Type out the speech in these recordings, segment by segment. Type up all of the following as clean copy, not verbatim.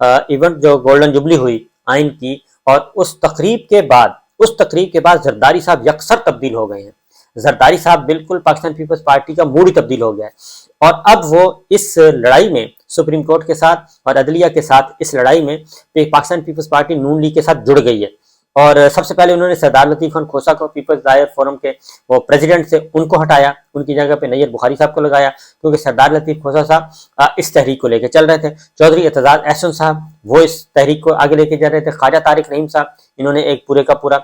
Event جو golden جبلی ہوئی آئین کی، اور اس تقریب کے بعد زرداری صاحب یکسر تبدیل ہو گئے ہیں. زرداری صاحب بالکل پاکستان پیپلز پارٹی کا موڈ ہی تبدیل ہو گیا ہے، اور اب وہ اس لڑائی میں سپریم کورٹ کے ساتھ اور عدلیہ کے ساتھ اس لڑائی میں پاکستان پیپلز پارٹی نون لیگ کے ساتھ جڑ گئی ہے. اور سب سے پہلے انہوں نے سردار لطیف خان کھوسہ کو پیپلز لائر فورم کے وہ پریزیڈنٹ سے ان کو ہٹایا، ان کی جگہ پہ نیر بخاری صاحب کو لگایا، کیونکہ سردار لطیف کھوسہ صاحب اس تحریک کو لے کے چل رہے تھے. چودھری اعتزاز احسن صاحب وہ اس تحریک کو آگے لے کے جا رہے تھے. خواجہ طارق رحیم صاحب انہوں نے ایک پورے کا پورا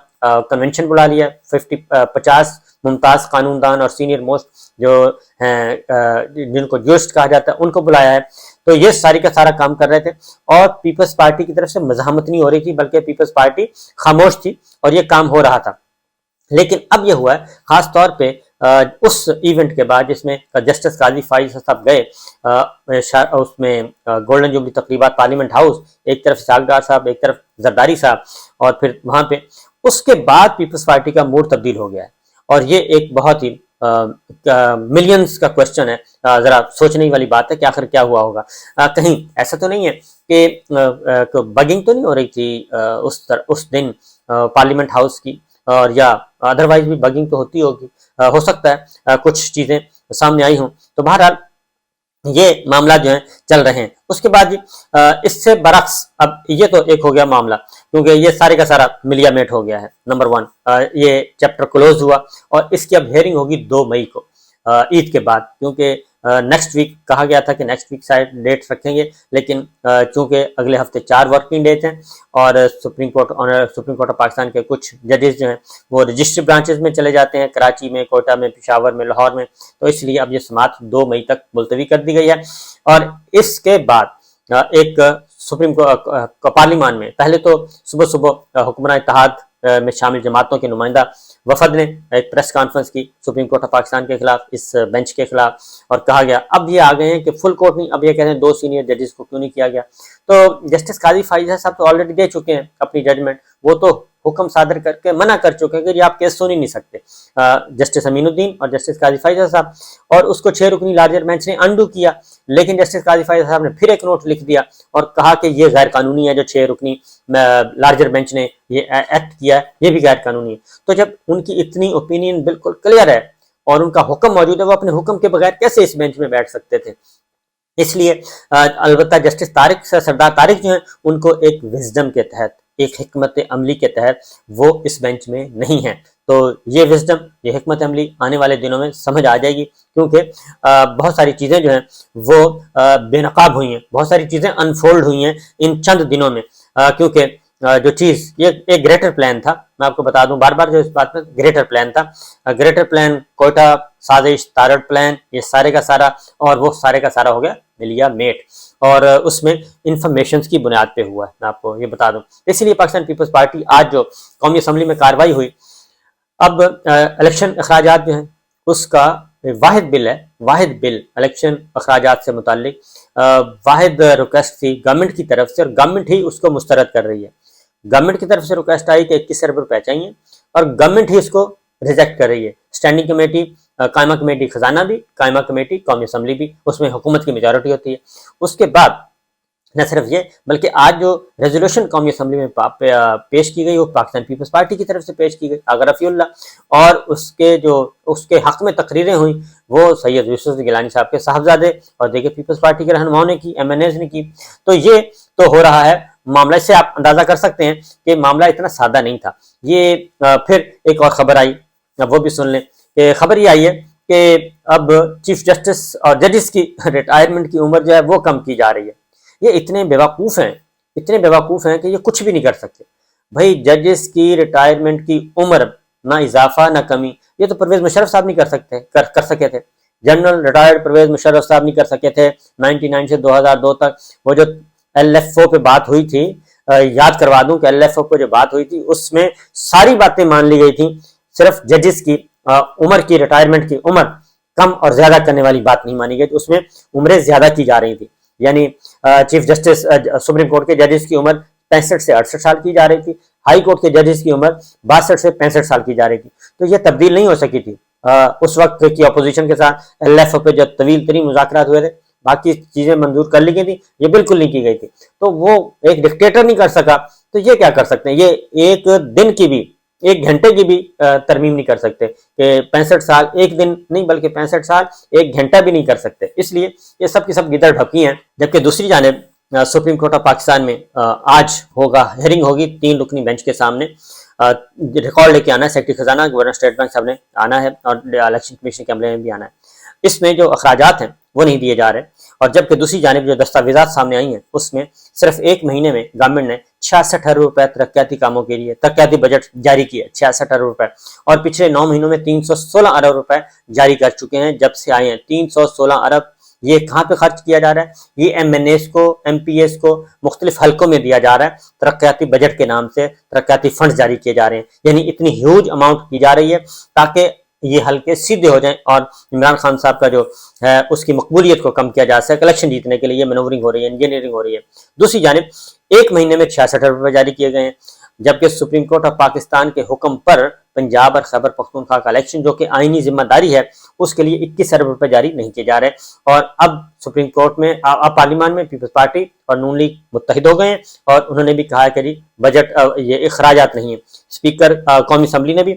کنونشن بلا لیا، 50 ممتاز قانون دان اور سینئر موسٹ جو ہیں جن کو جورسٹ کہا جاتا ہے ان کو بلایا ہے. تو یہ ساری کا سارا کام کر رہے تھے، اور پیپلز پارٹی کی طرف سے مزاحمت نہیں ہو رہی تھی، بلکہ پیپلز پارٹی خاموش تھی اور یہ کام ہو رہا تھا. لیکن اب یہ ہوا ہے خاص طور پہ اس ایونٹ کے بعد جس میں جسٹس قاضی فائز صاحب گئے، اس میں گولڈن جوبلی تقریبات پارلیمنٹ ہاؤس، ایک طرف اسحاق ڈار صاحب، ایک طرف زرداری صاحب، اور پھر وہاں پہ اس کے بعد پیپلز پارٹی کا موڈ تبدیل ہو گیا ہے. اور یہ ایک بہت ہی ملینز کا کوشچن ہے، ذرا سوچنے والی بات ہے کہ آخر کیا ہوا ہوگا. کہیں ایسا تو نہیں ہے کہ بگنگ تو نہیں ہو رہی تھی اس دن پارلیمنٹ ہاؤس کی، اور یا ادروائز بھی بگنگ تو ہوتی ہوگی، ہو سکتا ہے کچھ چیزیں سامنے آئی ہوں. تو بہرحال یہ معاملات جو ہیں چل رہے ہیں. اس کے بعد اس سے برعکس اب یہ تو ایک ہو گیا معاملہ، کیونکہ یہ سارے کا سارا ملیا میٹ ہو گیا ہے. نمبر 1 یہ چیپٹر کلوز ہوا، اور اس کی اب ہیئرنگ ہوگی 2 مئی کو عید کے بعد، کیونکہ نیکسٹ ویک کہا گیا تھا کہ نیکسٹ ویک شاید ڈیٹ رکھیں گے، لیکن چونکہ اگلے ہفتے 4 ورکنگ ڈیز ہیں، اور سپریم کورٹ آف پاکستان کے کچھ ججز جو ہیں وہ رجسٹری برانچز میں چلے جاتے ہیں، کراچی میں، کوئٹہ میں، پشاور میں، لاہور میں، تو اس لیے اب یہ سماعت 2 مئی تک ملتوی کر دی گئی ہے. اور اس کے بعد ایک سپریم پارلیمان میں پہلے تو صبح حکمراں اتحاد میں شامل جماعتوں کے نمائندہ وفد نے ایک پریس کانفرنس کی سپریم کورٹ آف پاکستان کے خلاف، اس بینچ کے خلاف، اور کہا گیا اب یہ آ گئے ہیں کہ فل کورٹ نہیں، اب یہ کہتے ہیں 2 سینئر ججز کو کیوں نہیں کیا گیا. تو جسٹس قاضی فائزہ صاحب تو آلریڈی دے چکے ہیں اپنی ججمنٹ، وہ تو حکم صادر کر کے منع کر چکے ہیں کہ یہ آپ کیس سن ہی نہیں سکتے. جسٹس امین الدین اور جسٹس قاضی فائزہ صاحب، اور اس کو 6 رکنی لارجر بینچ نے انڈو کیا، لیکن جسٹس قاضی فائزہ صاحب نے پھر ایک نوٹ لکھ دیا اور کہا کہ یہ غیر قانونی ہے، جو 6 رکنی لارجر بینچ نے یہ ایکٹ کیا ہے یہ بھی غیر قانونی ہے. تو جب ان کی اتنی اوپینین بالکل کلیئر ہے اور ان کا حکم موجود ہے، وہ اپنے حکم کے بغیر کیسے اس بینچ میں بیٹھ سکتے تھے؟ اس لیے البتہ جسٹس سردار طارق جو ہیں ان کو ایک وزڈم کے تحت، ایک حکمت عملی کے تحت وہ اس بینچ میں نہیں ہیں. تو یہ وزڈم، یہ حکمت عملی آنے والے دنوں میں سمجھ آ جائے گی، کیونکہ بہت ساری چیزیں جو ہیں وہ بے نقاب ہوئی ہیں، بہت ساری چیزیں انفولڈ ہوئی ہیں ان چند دنوں میں. کیونکہ جو چیز یہ ایک گریٹر پلان تھا، میں آپ کو بتا دوں بار بار جو اس بات میں گریٹر پلان تھا، گریٹر پلان، کوئٹہ سازش، تارڑ پلان، یہ سارے کا سارا، اور وہ سارے کا سارا ہو گیا ملیا میٹ، اور اس میں انفارمیشنز کی بنیاد پہ ہوا ہے، میں آپ کو یہ بتا دوں. اسی لیے پاکستان پیپلز پارٹی آج جو قومی اسمبلی میں کارروائی ہوئی، اب الیکشن اخراجات جو ہیں اس کا واحد بل الیکشن اخراجات سے متعلق واحد ریکویسٹ تھی گورنمنٹ کی طرف سے، اور گورنمنٹ ہی اس کو مسترد کر رہی ہے. گورنمنٹ کی طرف سے ریکویسٹ آئی کہ 21 ارب روپے چاہیے، اور گورنمنٹ ہی اس کو ریجیکٹ کر رہی ہے. اسٹینڈنگ کمیٹی، قائمہ کمیٹی خزانہ بھی، قائمہ کمیٹی قومی اسمبلی بھی، اس میں حکومت کی میجورٹی ہوتی ہے. اس کے بعد نہ صرف یہ بلکہ آج جو ریزولوشن قومی اسمبلی میں پیش کی گئی وہ پاکستان پیپلز پارٹی کی طرف سے پیش کی گئی، آغا رفیع اللہ، اور اس کے حق میں تقریریں ہوئیں وہ سید یوسف گیلانی صاحب کے صاحبزادے اور دیگر پیپلز پارٹی کے رہنماؤں نے کی، MNAs نے کی. تو یہ تو ہو رہا ہے معاملہ. اس سے آپ اندازہ کر سکتے ہیں کہ معاملہ اتنا سادہ نہیں تھا. یہ پھر ایک اور خبر آئی، وہ بھی سن لیں کہ خبر یہ آئی ہے کہ اب چیف جسٹس اور ججز کی ریٹائرمنٹ کی عمر جو ہے وہ کم کی جا رہی ہے. یہ اتنے بیوقوف ہیں کہ یہ کچھ بھی نہیں کر سکتے. بھائی ججز کی ریٹائرمنٹ کی عمر نہ اضافہ نہ کمی، یہ تو پرویز مشرف صاحب نہیں کر سکے تھے. جنرل ریٹائرڈ پرویز مشرف صاحب نہیں کر سکے تھے 99 سے 2002 تک. وہ جو LFO پہ بات ہوئی تھی، یاد کروا دوں کہ LFO پہ جو بات ہوئی تھی اس میں ساری باتیں مان لی گئی تھیں، صرف ججز کی عمر کی، ریٹائرمنٹ کی عمر کم اور زیادہ کرنے والی بات نہیں مانی گئی تھی. اس میں عمریں زیادہ کی جا رہی تھی، یعنی چیف جسٹس سپریم کورٹ کے ججز کی عمر 65 سے 68 سال کی جا رہی تھی، ہائی کورٹ کے ججز کی عمر 62 سے 65 سال کی جا رہی تھی. تو یہ تبدیل نہیں ہو سکی تھی. اس وقت کی اپوزیشن کے ساتھ LFO پہ جو طویل ترین مذاکرات ہوئے تھے باقی چیزیں منظور کر لی گئی تھی، یہ بالکل نہیں کی گئی تھی، تو وہ ایک ڈکٹیٹر نہیں کر سکا تو یہ کیا کر سکتے ہیں؟ یہ ایک دن کی بھی، ایک گھنٹے کی بھی ترمیم نہیں کر سکتے کہ 65 سال ایک دن نہیں بلکہ 65 سال ایک گھنٹہ بھی نہیں کر سکتے، اس لیے یہ سب کی سب گدڑ ڈھکی ہیں۔ جبکہ دوسری جانب سپریم کورٹ آف پاکستان میں آج ہوگا ہیئرنگ ہوگی 3 رکنی بینچ کے سامنے، ریکارڈ لے کے آنا ہے، سیکرٹری خزانہ گورنر اسٹیٹ بینک صاحب نے آنا ہے اور الیکشن کمیشن کے عملے میں بھی آنا ہے، اس میں جو اخراجات ہیں وہ نہیں دیے جا رہے، اور جبکہ دوسری جانب جو دستاویزات سامنے آئی ہیں اس میں صرف ایک مہینے میں گورنمنٹ نے 66 ارب روپے ترقیاتی کاموں کے لیے ترقیاتی بجٹ جاری کیے، 66 ارب روپے، اور پچھلے 9 مہینوں میں 316 ارب روپے جاری کر چکے ہیں جب سے آئے ہیں، 316 ارب۔ یہ کہاں پہ خرچ کیا جا رہا ہے؟ یہ ایم این ایس کو، ایم پی ایس کو مختلف حلقوں میں دیا جا رہا ہے، ترقیاتی بجٹ کے نام سے ترقیاتی فنڈ جاری کیے جا رہے ہیں، یعنی اتنی ہیوج اماؤنٹ کی جا رہی ہے تاکہ یہ حلقے سیدھے ہو جائیں اور عمران خان صاحب کا جو ہے اس کی مقبولیت کو کم کیا جا سکے، الیکشن جیتنے کے لیے یہ مینورنگ ہو رہی ہے، انجینئرنگ ہو رہی ہے۔ دوسری جانب ایک مہینے میں 66 ارب روپے جاری کیے گئے ہیں، جبکہ سپریم کورٹ آف پاکستان کے حکم پر پنجاب اور خیبر پختونخوا کا الیکشن جو کہ آئینی ذمہ داری ہے اس کے لیے 21 ارب روپے جاری نہیں کیے جا رہے، اور اب سپریم کورٹ میں اب پارلیمان میں پیپلز پارٹی اور نون لیگ متحد ہو گئے ہیں اور انہوں نے بھی کہا ہے کہ جی بجٹ یہ اخراجات نہیں ہیں۔ اسپیکر قومی اسمبلی نے بھی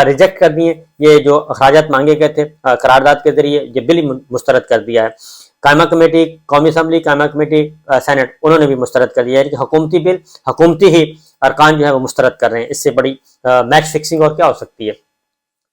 ریجیکٹ کر دیے یہ جو اخراجات مانگے گئے تھے قرارداد کے ذریعے، یہ بل مسترد کر دیا ہے۔ قائمہ کمیٹی قومی اسمبلی، قائمہ کمیٹی سینٹ، انہوں نے بھی مسترد کر دیا ہے کہ حکومتی بل حکومتی ہی ارکان جو ہے وہ مسترد کر رہے ہیں، اس سے بڑی میچ فکسنگ اور کیا ہو سکتی ہے۔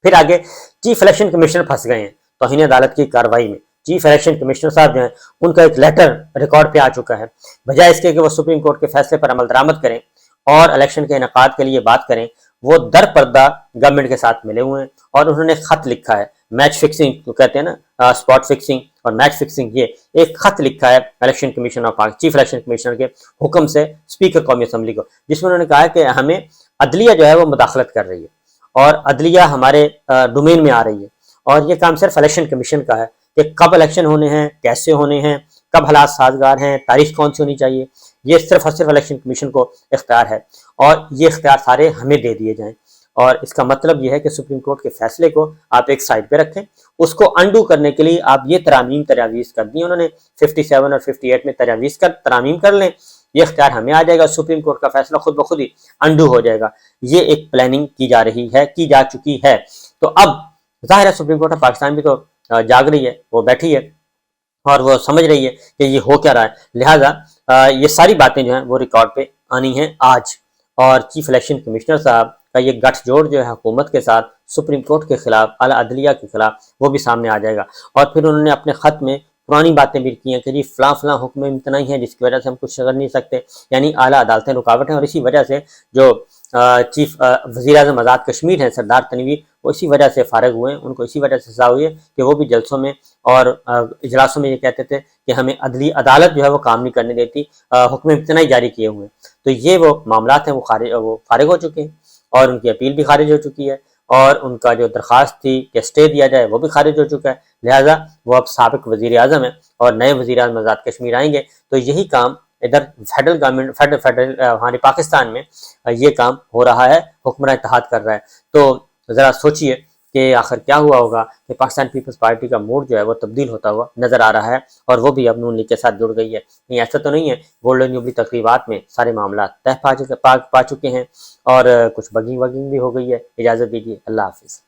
پھر آگے چیف الیکشن کمشنر پھنس گئے ہیں توہین عدالت کی کارروائی میں۔ چیف الیکشن کمشنر صاحب جو ہیں ان کا ایک لیٹر ریکارڈ پہ آ چکا ہے، بجائے اس کے کہ وہ سپریم کورٹ کے فیصلے پر عمل درآمد کریں اور الیکشن کے انعقاد کے لیے بات کریں، وہ در پردہ گورنمنٹ کے ساتھ ملے ہوئے ہیں اور انہوں نے خط لکھا ہے، میچ فکسنگ جو کہتے ہیں نا، اسپاٹ فکسنگ اور میچ فکسنگ، یہ ایک خط لکھا ہے election commission of chief election commissioner کے حکم سے اسپیکر قومی اسمبلی کو، جس میں انہوں نے کہا ہے کہ ہمیں عدلیہ جو ہے وہ مداخلت کر رہی ہے اور عدلیہ ہمارے ڈومین میں آ رہی ہے، اور یہ کام صرف الیکشن کمیشن کا ہے کہ کب الیکشن ہونے ہیں، کیسے ہونے ہیں، کب حالات سازگار ہیں، تاریخ کون سی ہونی چاہیے، یہ صرف اور صرف الیکشن کمیشن کو اختیار ہے، اور یہ اختیار سارے ہمیں دے دیے جائیں۔ اور اس کا مطلب یہ ہے کہ سپریم کورٹ کے فیصلے کو آپ ایک سائڈ پہ رکھیں، اس کو انڈو کرنے کے لیے آپ یہ تجاویز کر دی انہوں نے 57 اور 58 میں ترامیم کر لیں، یہ اختیار ہمیں آ جائے گا، سپریم کورٹ کا فیصلہ خود بخود ہی انڈو ہو جائے گا۔ یہ ایک پلاننگ کی جا رہی ہے، کی جا چکی ہے۔ تو اب ظاہر ہے سپریم کورٹ آف پاکستان بھی تو جاگ رہی ہے، وہ بیٹھی ہے اور وہ سمجھ رہی ہے کہ یہ ہو کیا رہا ہے، لہٰذا یہ ساری باتیں جو ہیں وہ ریکارڈ پہ آنی ہیں آج، اور چیف الیکشن کمشنر صاحب کا یہ گٹھ جوڑ جو ہے حکومت کے ساتھ، سپریم کورٹ کے خلاف، اعلیٰ عدلیہ کے خلاف، وہ بھی سامنے آ جائے گا۔ اور پھر انہوں نے اپنے خط میں پرانی باتیں بھی کی ہیں کہ جی فلاں فلاں حکم امتناعی ہیں جس کی وجہ سے ہم کچھ کر نہیں سکتے، یعنی اعلیٰ عدالتیں رکاوٹ ہیں، اور اسی وجہ سے جو چیف وزیر اعظم آزاد کشمیر ہیں سردار تنویر، وہ اسی وجہ سے فارغ ہوئے ہیں، ان کو اسی وجہ سے سزا ہوئی ہے کہ وہ بھی جلسوں میں اور اجلاسوں میں یہ کہتے تھے کہ ہمیں عدالت جو ہے وہ کام نہیں کرنے دیتی، حکم امتناعی جاری کیے ہوئے ہیں۔ تو یہ وہ معاملات ہیں وہ فارغ ہو چکے ہیں، اور ان کی اپیل بھی خارج ہو چکی ہے، اور ان کا جو درخواست تھی کہ اسٹے دیا جائے وہ بھی خارج ہو چکا ہے، لہٰذا وہ اب سابق وزیر اعظم ہیں اور نئے وزیر اعظم آزاد کشمیر آئیں گے، تو یہی کام ادھر فیڈرل گورنمنٹ ہمارے پاکستان میں یہ کام ہو رہا ہے، حکمراں اتحاد کر رہا ہے۔ تو ذرا سوچئے کہ آخر کیا ہوا ہوگا کہ پاکستان پیپلز پارٹی کا موڈ جو ہے وہ تبدیل ہوتا ہوا نظر آ رہا ہے، اور وہ بھی اب نون لیگ کے ساتھ جڑ گئی ہے۔ نہیں ایسا تو نہیں ہے، گولڈن جوبلی تقریبات میں سارے معاملات طے پا چکے ہیں، اور کچھ بگنگ بھی ہو گئی ہے۔ اجازت دیجیے، اللہ حافظ۔